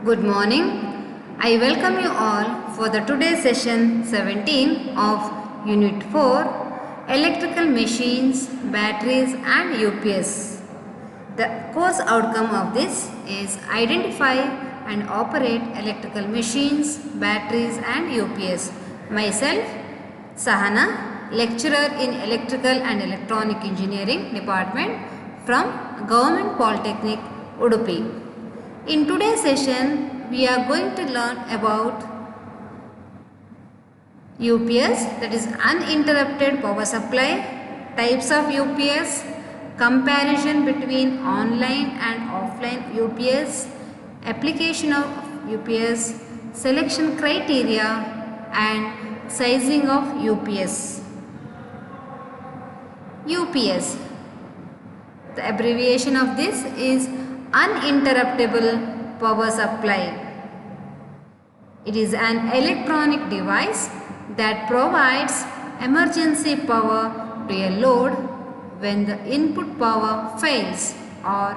Good morning. I welcome you all for the today's session 17 of Unit 4 Electrical Machines, Batteries and UPS. The course outcome of this is identify and operate electrical machines, batteries and UPS. Myself, Sahana, lecturer in Electrical and Electronic Engineering Department from Government Polytechnic, Udupi. In today's session, we are going to learn about UPS, that is uninterrupted power supply, types of UPS, comparison between online and offline UPS, application of UPS, selection criteria and sizing of UPS. UPS, the abbreviation of this is uninterruptible power supply. It is an electronic device that provides emergency power to a load when the input power fails or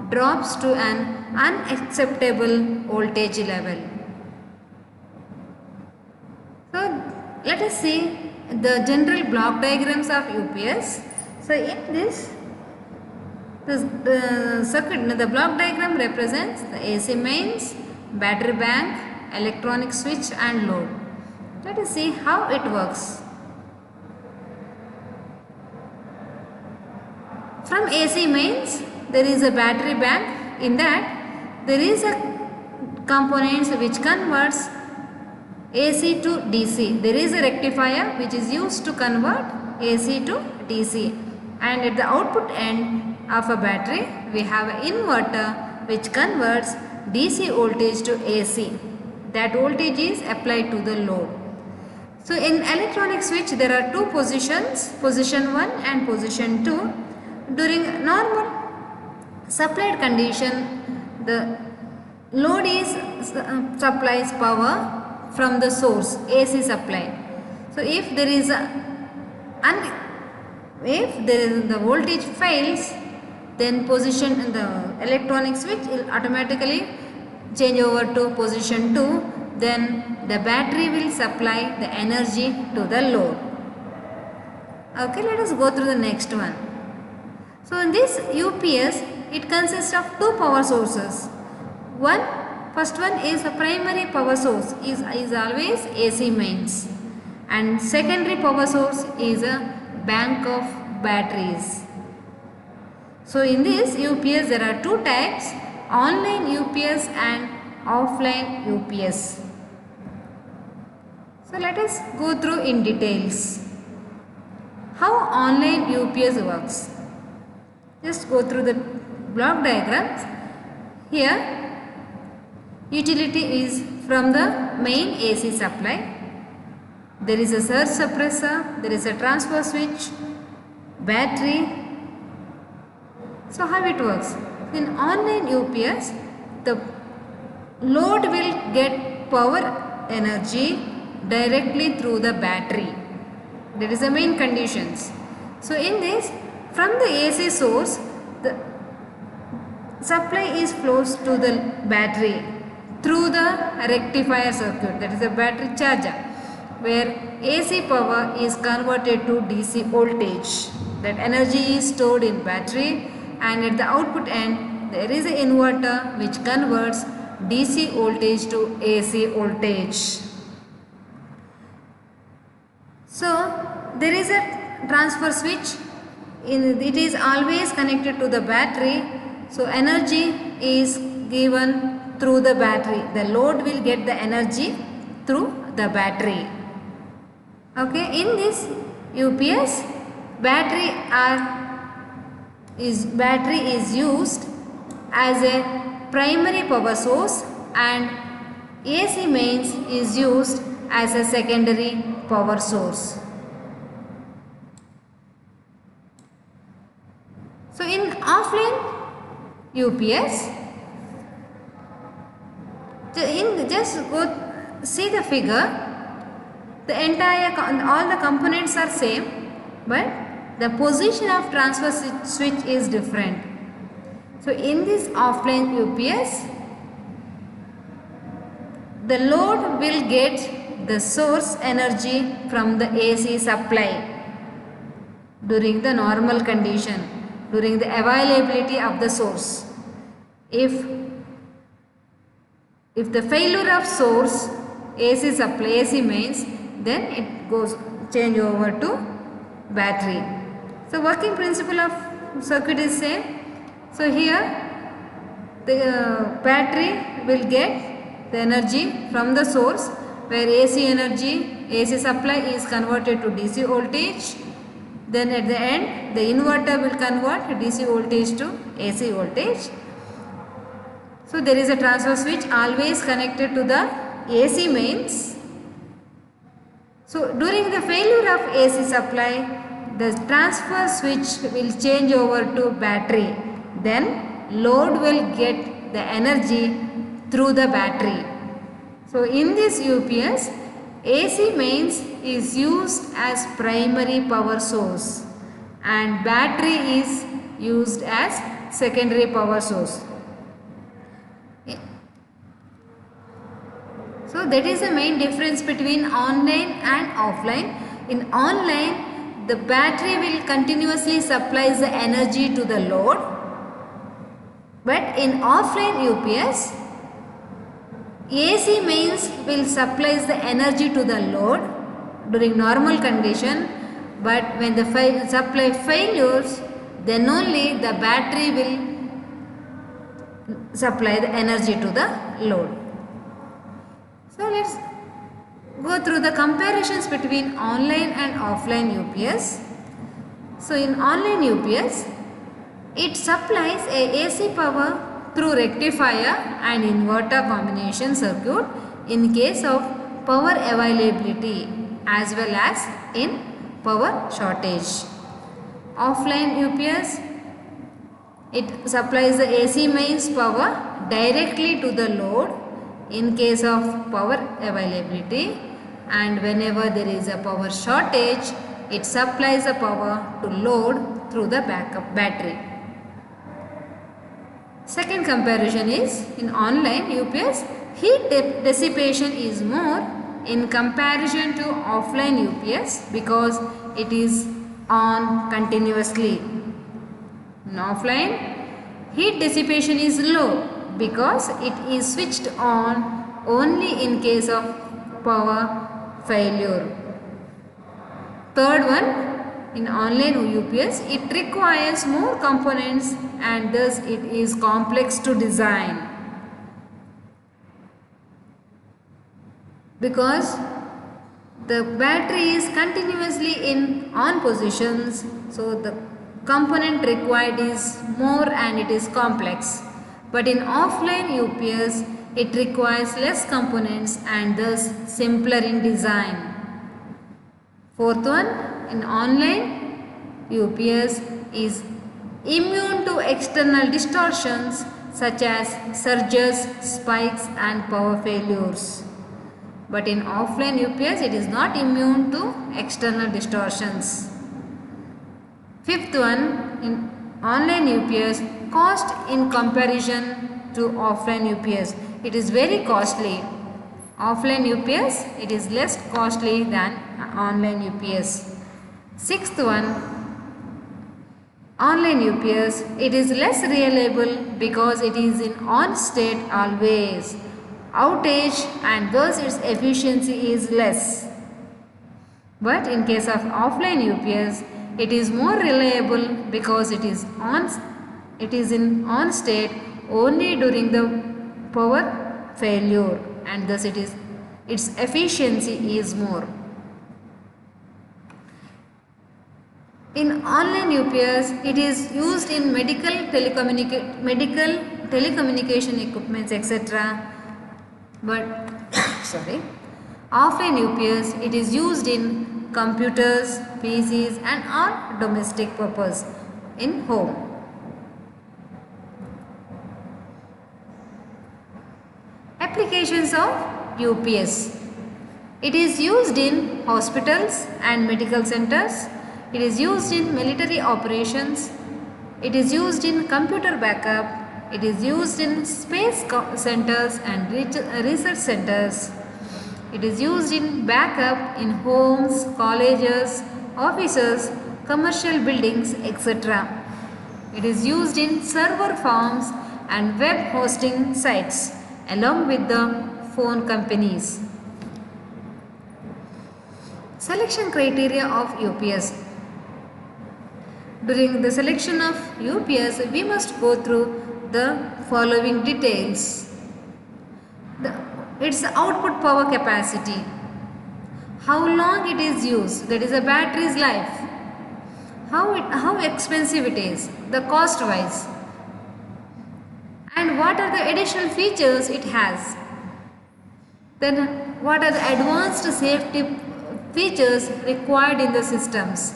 drops to an unacceptable voltage level. So let us see the general block diagrams of UPS. So in this the block diagram represents the AC mains, battery bank, electronic switch and load. Let us see how it works. From AC mains, there is a battery bank. In that, there is a components which converts AC to DC. There is a rectifier which is used to convert AC to DC. And at the output end of a battery, we have an inverter which converts DC voltage to AC. That voltage is applied to the load. So in electronic switch, there are two positions, position 1 and position 2. During normal supplied condition, the load is supplies power from the source, AC supply. So if there is the voltage fails, then position in the electronic switch will automatically change over to position 2. Then the battery will supply the energy to the load. Okay, let us go through the next one. So in this UPS, it consists of two power sources. First one is a primary power source, is always AC mains, and secondary power source is a bank of batteries. So in this UPS there are two types, online UPS and offline UPS. So let us go through in details how online UPS works. Just go through the block diagrams. Here utility is from the main AC supply. There is a surge suppressor, there is a transfer switch, battery. So how it works? In online UPS, the load will get power energy directly through the battery. That is the main conditions. So in this, from the AC source, the supply is flows to the battery through the rectifier circuit, that is a battery charger, where AC power is converted to DC voltage. That energy is stored in battery, and at the output end there is an inverter which converts DC voltage to AC voltage. So there is a transfer switch. It is always connected to the battery. So energy is given through the battery. The load will get the energy through the battery. Okay, in this UPS, battery is used as a primary power source and AC mains is used as a secondary power source. So in offline UPS, just go see the figure. The all the components are same, but the position of transfer switch is different. So in this offline UPS, the load will get the source energy from the AC supply during the normal condition, during the availability of the source. If the failure of source AC supply, AC mains, then it goes change over to battery. So working principle of circuit is same. So here the battery will get the energy from the source, where AC supply is converted to DC voltage. Then at the end the inverter will convert DC voltage to AC voltage. So there is a transfer switch always connected to the AC mains. So during the failure of AC supply, the transfer switch will change over to battery. Then load will get the energy through the battery. So in this UPS, AC mains is used as primary power source and battery is used as secondary power source. So that is the main difference between online and offline. In online, the battery will continuously supply the energy to the load, but in offline UPS, AC mains will supply the energy to the load during normal condition, but when the supply failures, then only the battery will supply the energy to the load. So let's go through the comparisons between online and offline UPS. So in online UPS, it supplies a AC power through rectifier and inverter combination circuit in case of power availability as well as in power shortage. Offline UPS, it supplies the AC mains power directly to the load in case of power availability, and whenever there is a power shortage, it supplies the power to load through the backup battery. Second comparison is in online UPS, heat dissipation is more in comparison to offline UPS because it is on continuously. In offline, heat dissipation is low because it is switched on only in case of power failure. Third one, in online UPS, it requires more components and thus it is complex to design because the battery is continuously in on positions, so the component required is more and it is complex. But in offline UPS, it requires less components and thus simpler in design. Fourth one, in online UPS is immune to external distortions such as surges, spikes and power failures. But in offline UPS, it is not immune to external distortions. Fifth one, in online UPS, cost in comparison to offline UPS. It is very costly. Offline UPS, it is less costly than online UPS. Sixth one, online UPS, it is less reliable because it is in on state always. Outage and thus its efficiency is less. But in case of offline UPS, it is more reliable because it is in on state only during the power failure and thus its efficiency is more. In online UPS, it is used in medical telecommunication equipments, etc. But offline UPS, it is used in computers, PCs and on domestic purpose in home. Applications of UPS. It is used in hospitals and medical centers. It is used in military operations. It is used in computer backup. It is used in space centers and research centers. It is used in backup in homes, colleges, offices, commercial buildings, etc. It is used in server farms and web hosting sites along with the phone companies. Selection criteria of UPS. During the selection of UPS, we must go through the following details. Its output power capacity, how long it is used, that is a battery's life, how expensive it is, the cost wise, and what are the additional features it has. Then what are the advanced safety features required in the systems.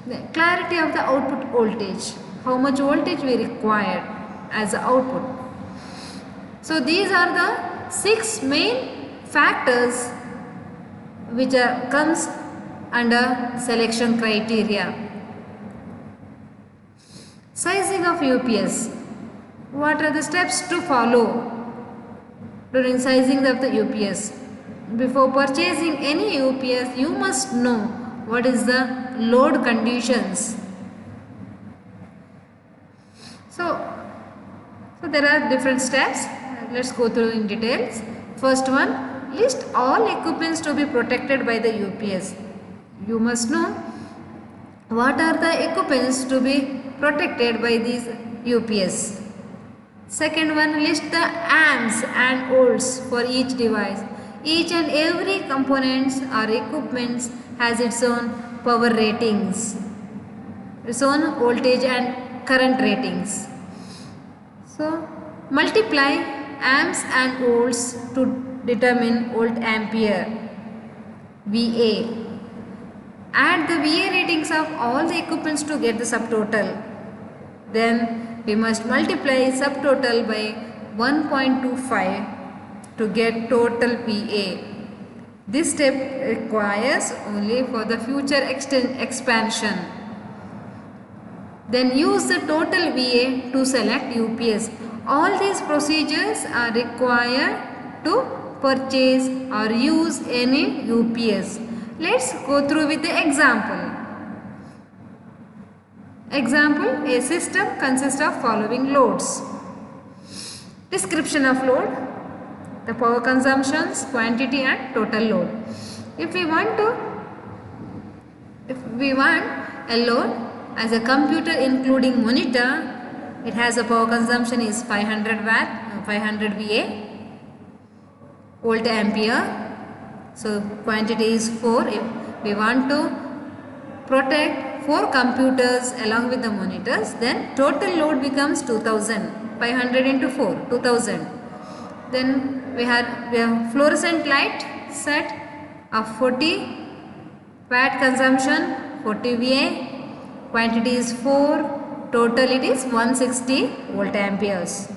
The clarity of the output voltage, how much voltage we require as the output. So these are the 6 main factors which comes under selection criteria. Sizing of UPS. What are the steps to follow during sizing of the UPS? Before purchasing any UPS, you must know what is the load conditions. So there are different steps. Let's go through in details. First one, list all equipments to be protected by the UPS. You must know what are the equipments to be protected by these UPS. Second one, list the amps and volts for each device. Each and every components or equipments has its own power ratings, its own voltage and current ratings. So multiply amps and volts to determine volt ampere, VA. Add the VA ratings of all the equipments to get the subtotal. Then we must multiply subtotal by 1.25 to get total VA. This step requires only for the future expansion. Then use the total VA to select UPS. All these procedures are required to purchase or use any UPS. Let's go through with the example. Example, a system consists of following loads. Description of load, the power consumptions, quantity and total load. If we want a load as a computer including monitor, it has a power consumption is 500 watt, 500 VA, volt ampere. So quantity is 4. If we want to protect 4 computers along with the monitors, then total load becomes 2000. 500 into 4, 2000. Then we have fluorescent light set of 40 watt consumption, 40 VA, quantity is 4, total it is 160 volt amperes.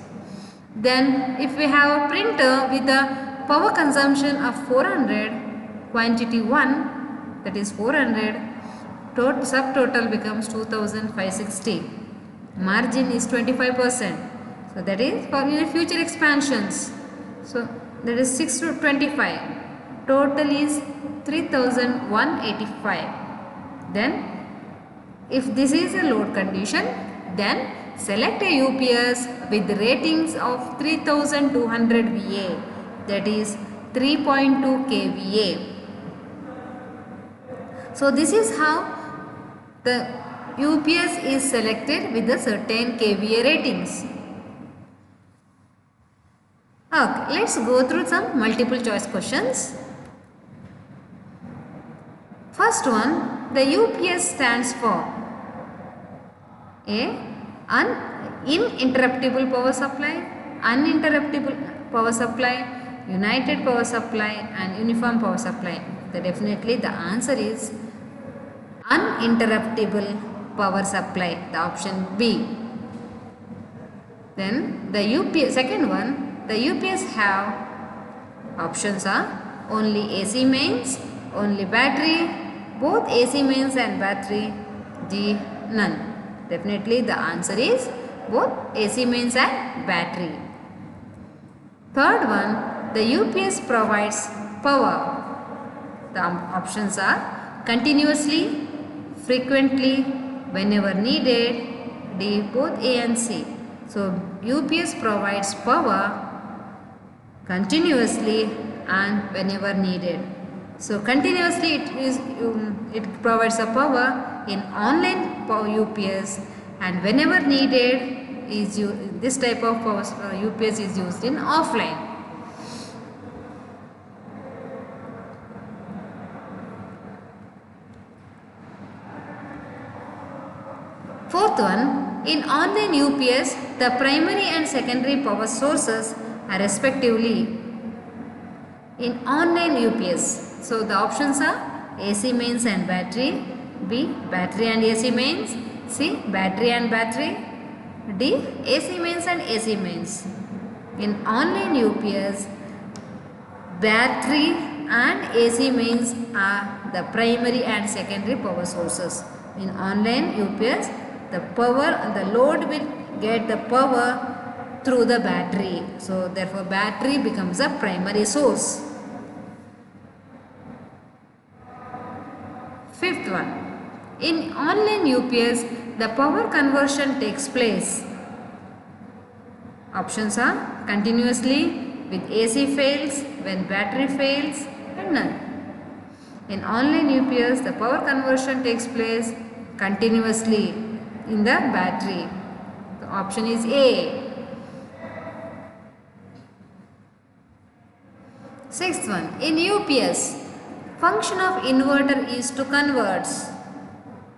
Then if we have a printer with a power consumption of 400, quantity 1, that is 400, subtotal becomes 2560. Margin is 25%. So that is for your future expansions. So that is 6 to 25. Total is 3185. Then if this is a load condition, then select a UPS with ratings of 3200 VA, that is 3.2 kVA. So this is how the UPS is selected with the certain kVA ratings. Okay, let's go through some multiple choice questions. First one, the UPS stands for A. Uninterruptible power supply, uninterruptible power supply, united power supply and uniform power supply. Definitely the answer is uninterruptible power supply, the option B. Then the UPS, second one, the UPS have options are only AC mains, only battery, both AC mains and battery, D none. Definitely the answer is both AC mains and battery. Third one, the UPS provides power. The options are continuously, frequently, whenever needed. D, both A and C. So UPS provides power continuously and whenever needed. So continuously it provides a power in online UPS, and whenever needed this type of power, UPS is used in offline. Fourth one, in online UPS, the primary and secondary power sources are respectively in online UPS. So the options are AC mains and battery, B, battery and AC mains, C, battery and battery, D, AC mains and AC mains. In online UPS, battery and AC mains are the primary and secondary power sources. In online UPS, the load will get the power through the battery. So therefore battery becomes a primary source. Fifth one, in online UPS, the power conversion takes place. Options are continuously, with AC fails, when battery fails, and none. In online UPS, the power conversion takes place continuously in the battery. The option is A. Sixth one, in UPS, function of inverter is to convert.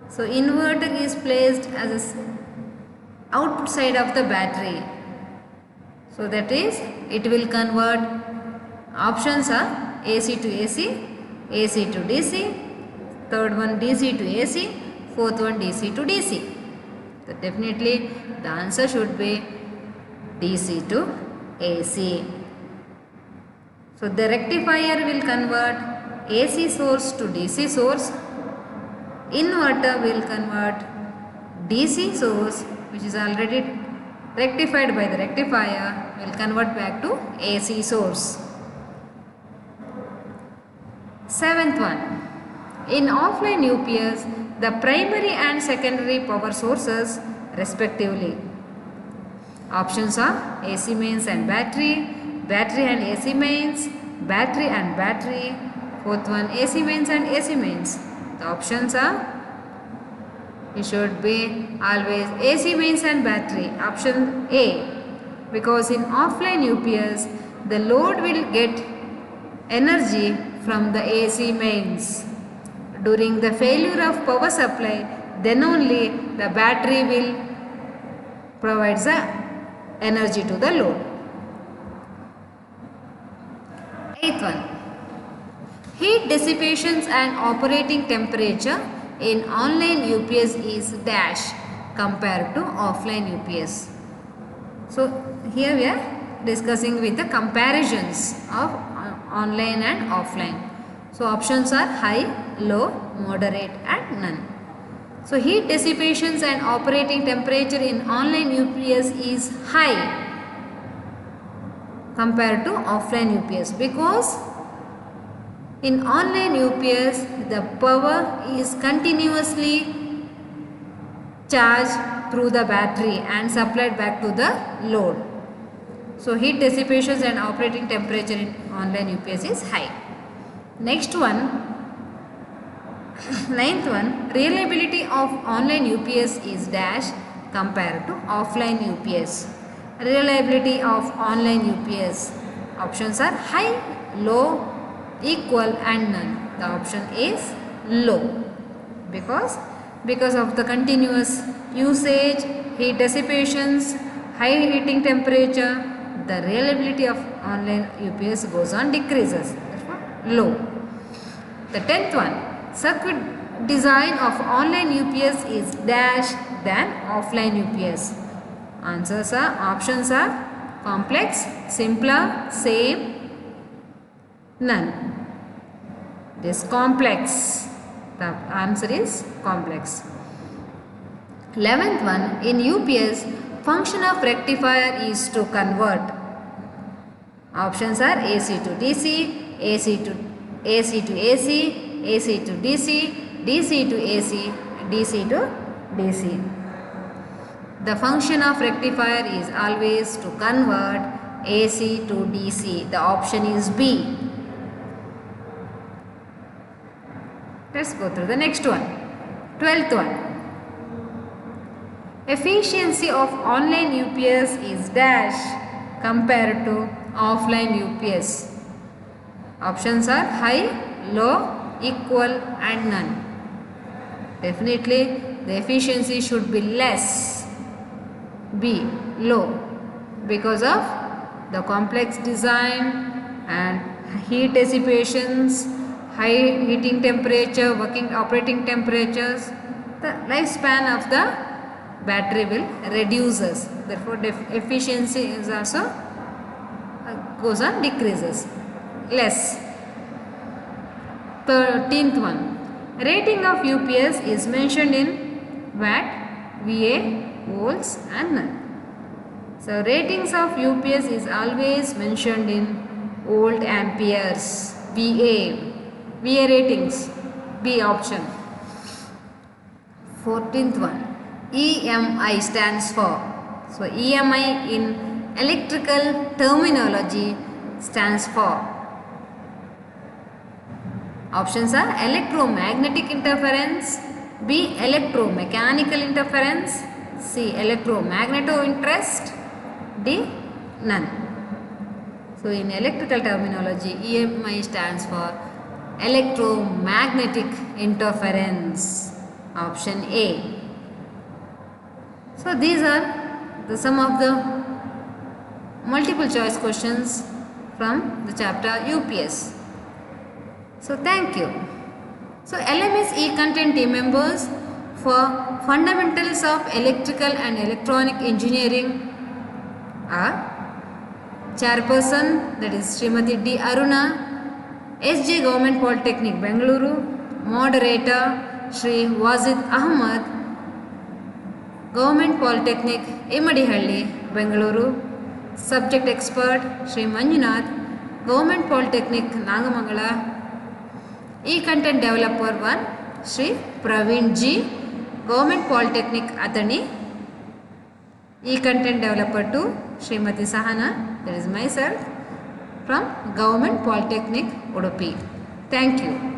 So inverter is placed as a output side of the battery. So that is, it will convert. Options are AC to AC, AC to DC, third one DC to AC, fourth one DC to DC. So definitely the answer should be DC to AC. So the rectifier will convert AC source to DC source. Inverter will convert DC source, which is already rectified by the rectifier, will convert back to AC source. Seventh one, in offline UPS, the primary and secondary power sources respectively. Options are AC mains and battery, battery and AC mains, battery and battery, fourth one AC mains and AC mains. The options are, it should be always AC mains and battery. Option A, because in offline UPS, the load will get energy from the AC mains. During the failure of power supply, then only the battery will provide the energy to the load. Eighth one, heat dissipations and operating temperature in online UPS is dash compared to offline UPS. So here we are discussing with the comparisons of online and offline. So options are high, low, moderate and none. So heat dissipations and operating temperature in online UPS is high compared to offline UPS, because in online UPS the power is continuously charged through the battery and supplied back to the load. So heat dissipations and operating temperature in online UPS is high. Next one, ninth one, reliability of online UPS is dash compared to offline UPS. Reliability of online UPS. Options are high, low, equal and none. The option is low, because of the continuous usage, heat dissipations, high heating temperature, the reliability of online UPS goes on decreases. Therefore low. The 10th one, circuit design of online UPS is dash than offline UPS. Options are complex, simpler, same, none. This complex. The answer is complex. 11th one, in UPS, function of rectifier is to convert. Options are AC to DC, AC to AC, AC to DC, DC to AC, DC to DC. The function of rectifier is always to convert AC to DC. The option is B. Let's go through the next one. 12th one. Efficiency of online UPS is dash compared to offline UPS. Options are high, low, equal and none. Definitely the efficiency should be less. B. Low, because of the complex design and heat dissipations, high heating temperature, operating temperatures. The lifespan of the battery will reduces. Therefore efficiency is also goes on decreases, less. 13th one. Rating of UPS is mentioned in watt, VA, volts and none. So ratings of UPS is always mentioned in volt amperes, VA ratings, B option. 14th one. EMI stands for. So EMI in electrical terminology stands for. Options are electromagnetic interference, B electromechanical interference, C electromagneto interest, D none. So in electrical terminology EMI stands for electromagnetic interference, option A. So these are some of the multiple choice questions from the chapter UPS. So thank you. So LMS e-content team members for fundamentals of electrical and electronic engineering are chairperson, that is Srimati D. Aruna, SJ Government Polytechnic Bengaluru, moderator Shri Wazid Ahmad, Government Polytechnic Imadihalli Bengaluru, subject expert Shri Manjunath, Government Polytechnic Nagamangala, e-content developer 1 Shri Praveen G, Government Polytechnic Athani, e-content developer 2 Srimati Sahana, that is myself, from Government Polytechnic Udupi. Thank you.